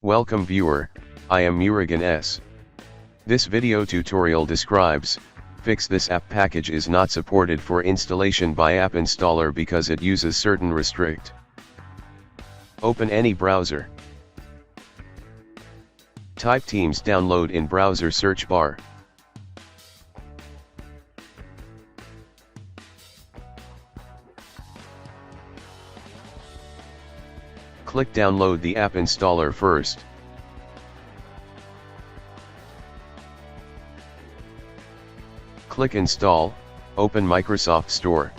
Welcome viewer, I am Murugan S. This video tutorial describes, fix this app package is not supported for installation by app installer because it uses certain restrict. Open any browser. Type Teams download in browser search bar. Click download the app installer first. Click install, open Microsoft Store.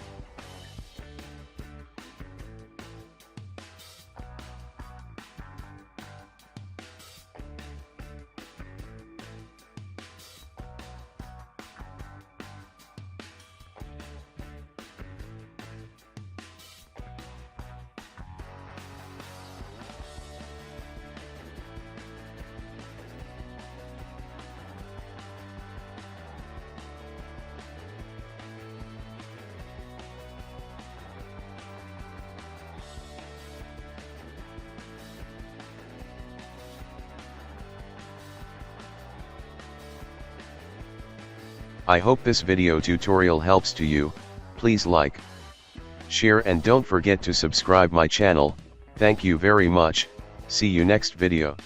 I hope this video tutorial helps to you. Please like, share and don't forget to subscribe my channel. Thank you very much. See you next video.